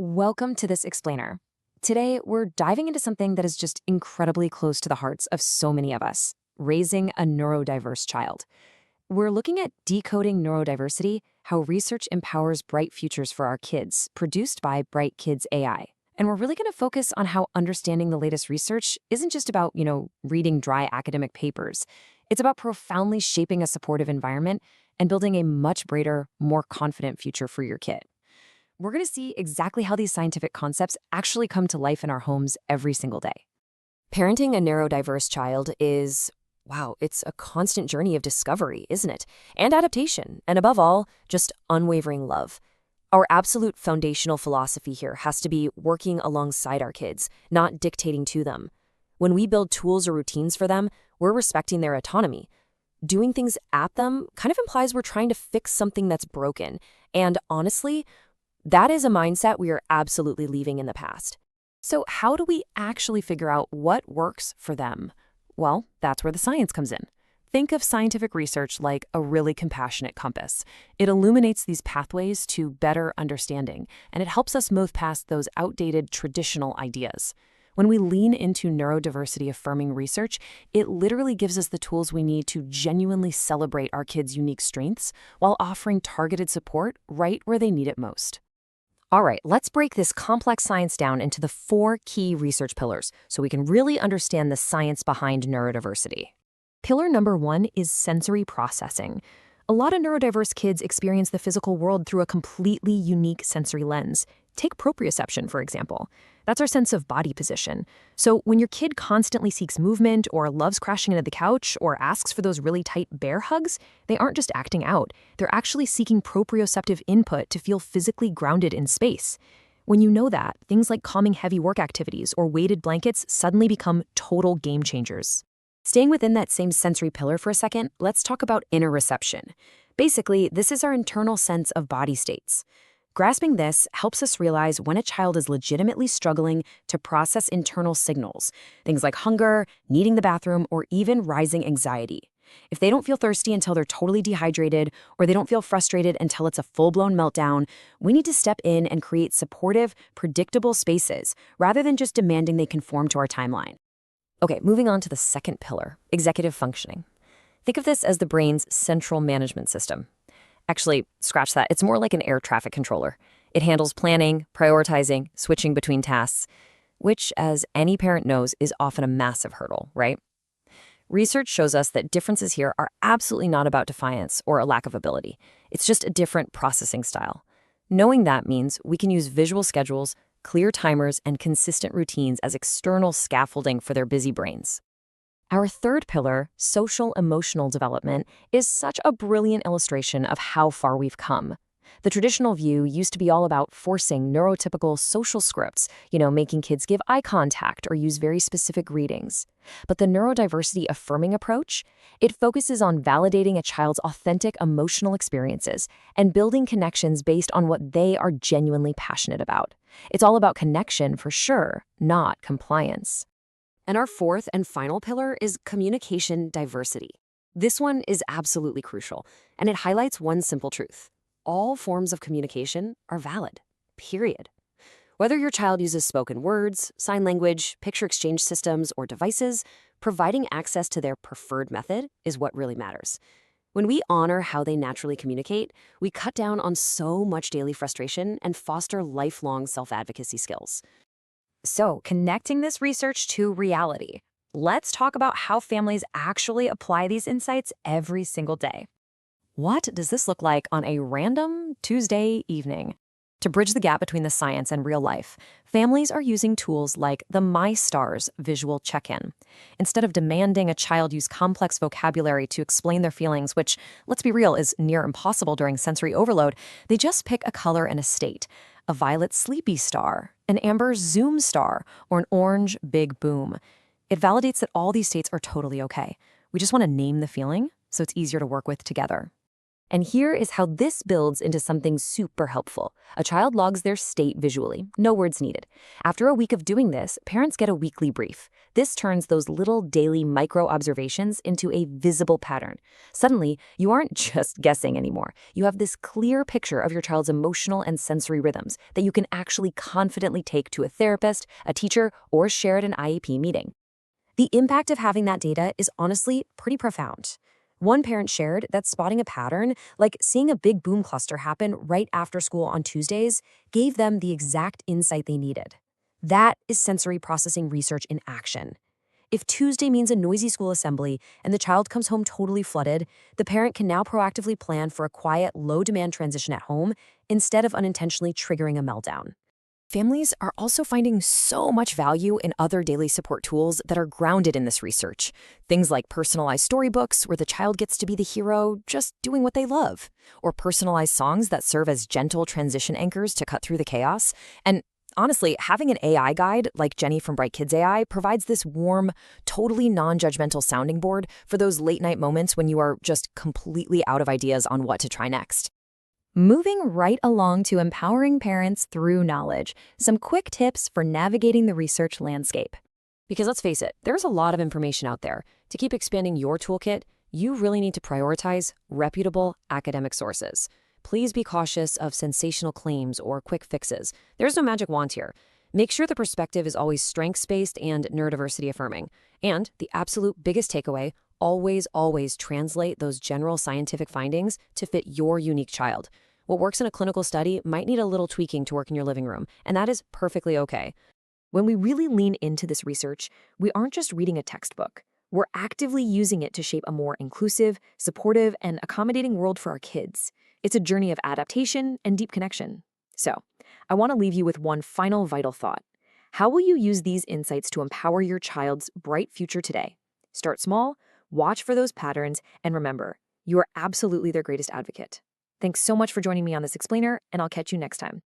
Welcome to this explainer. Today, we're diving into something that is just incredibly close to the hearts of so many of us, raising a neurodiverse child. We're looking at Decoding Neurodiversity, how research empowers bright futures for our kids, produced by Bright Kids AI. And we're really going to focus on how understanding the latest research isn't just about, reading dry academic papers. It's about profoundly shaping a supportive environment and building a much brighter, more confident future for your kid. We're going to see exactly how these scientific concepts actually come to life in our homes every single day. Parenting a neurodiverse child is, wow, it's a constant journey of discovery, isn't it? And adaptation, and above all, just unwavering love. Our absolute foundational philosophy here has to be working alongside our kids, not dictating to them. When we build tools or routines for them, we're respecting their autonomy. Doing things at them kind of implies we're trying to fix something that's broken. And honestly, that is a mindset we are absolutely leaving in the past. So how do we actually figure out what works for them? Well, that's where the science comes in. Think of scientific research like a really compassionate compass. It illuminates these pathways to better understanding, and it helps us move past those outdated traditional ideas. When we lean into neurodiversity-affirming research, it literally gives us the tools we need to genuinely celebrate our kids' unique strengths while offering targeted support right where they need it most. All right, let's break this complex science down into the 4 key research pillars so we can really understand the science behind neurodiversity. Pillar number 1 is sensory processing. A lot of neurodiverse kids experience the physical world through a completely unique sensory lens. Take proprioception, for example. That's our sense of body position. So when your kid constantly seeks movement or loves crashing into the couch or asks for those really tight bear hugs, they aren't just acting out. They're actually seeking proprioceptive input to feel physically grounded in space. When you know that, things like calming heavy work activities or weighted blankets suddenly become total game changers. Staying within that same sensory pillar for a second, let's talk about interoception. Basically, this is our internal sense of body states. Grasping this helps us realize when a child is legitimately struggling to process internal signals, things like hunger, needing the bathroom, or even rising anxiety. If they don't feel thirsty until they're totally dehydrated, or they don't feel frustrated until it's a full-blown meltdown, we need to step in and create supportive, predictable spaces, rather than just demanding they conform to our timeline. Okay, moving on to the second pillar, executive functioning. Think of this as the brain's central management system. Actually, scratch that. It's more like an air traffic controller. It handles planning, prioritizing, switching between tasks, which, as any parent knows, is often a massive hurdle, right? Research shows us that differences here are absolutely not about defiance or a lack of ability. It's just a different processing style. Knowing that means we can use visual schedules, clear timers, and consistent routines as external scaffolding for their busy brains. Our third pillar, social-emotional development, is such a brilliant illustration of how far we've come. The traditional view used to be all about forcing neurotypical social scripts, making kids give eye contact or use very specific greetings. But the neurodiversity-affirming approach, it focuses on validating a child's authentic emotional experiences and building connections based on what they are genuinely passionate about. It's all about connection for sure, not compliance. And our fourth and final pillar is communication diversity. This one is absolutely crucial, and it highlights one simple truth. All forms of communication are valid, period. Whether your child uses spoken words, sign language, picture exchange systems, or devices, providing access to their preferred method is what really matters. When we honor how they naturally communicate, we cut down on so much daily frustration and foster lifelong self-advocacy skills. So, connecting this research to reality, let's talk about how families actually apply these insights every single day. What does this look like on a random Tuesday evening? To bridge the gap between the science and real life, families are using tools like the MyStars visual check-in. Instead of demanding a child use complex vocabulary to explain their feelings, which, let's be real, is near impossible during sensory overload, they just pick a color and a state. A violet sleepy star, an amber zoom star, or an orange big boom. It validates that all these states are totally okay. We just want to name the feeling so it's easier to work with together. And here is how this builds into something super helpful. A child logs their state visually, no words needed. After a week of doing this, parents get a weekly brief. This turns those little daily micro-observations into a visible pattern. Suddenly, you aren't just guessing anymore. You have this clear picture of your child's emotional and sensory rhythms that you can actually confidently take to a therapist, a teacher, or share at an IEP meeting. The impact of having that data is honestly pretty profound. One parent shared that spotting a pattern, like seeing a big boom cluster happen right after school on Tuesdays, gave them the exact insight they needed. That is sensory processing research in action. If Tuesday means a noisy school assembly and the child comes home totally flooded, the parent can now proactively plan for a quiet, low-demand transition at home instead of unintentionally triggering a meltdown. Families are also finding so much value in other daily support tools that are grounded in this research. Things like personalized storybooks where the child gets to be the hero just doing what they love, or personalized songs that serve as gentle transition anchors to cut through the chaos. And honestly, having an AI guide like Jenny from Bright Kids AI provides this warm, totally non-judgmental sounding board for those late-night moments when you are just completely out of ideas on what to try next. Moving right along to empowering parents through knowledge, some quick tips for navigating the research landscape. Because let's face it, there's a lot of information out there. To keep expanding your toolkit, you really need to prioritize reputable academic sources. Please be cautious of sensational claims or quick fixes. There's no magic wand here. Make sure the perspective is always strengths-based and neurodiversity-affirming. And the absolute biggest takeaway, always translate those general scientific findings to fit your unique child. What works in a clinical study might need a little tweaking to work in your living room, and that is perfectly okay. When we really lean into this research, we aren't just reading a textbook. We're actively using it to shape a more inclusive, supportive, and accommodating world for our kids. It's a journey of adaptation and deep connection. So, I want to leave you with one final vital thought. How will you use these insights to empower your child's bright future today? Start small, watch for those patterns, and remember, you are absolutely their greatest advocate. Thanks so much for joining me on this explainer, and I'll catch you next time.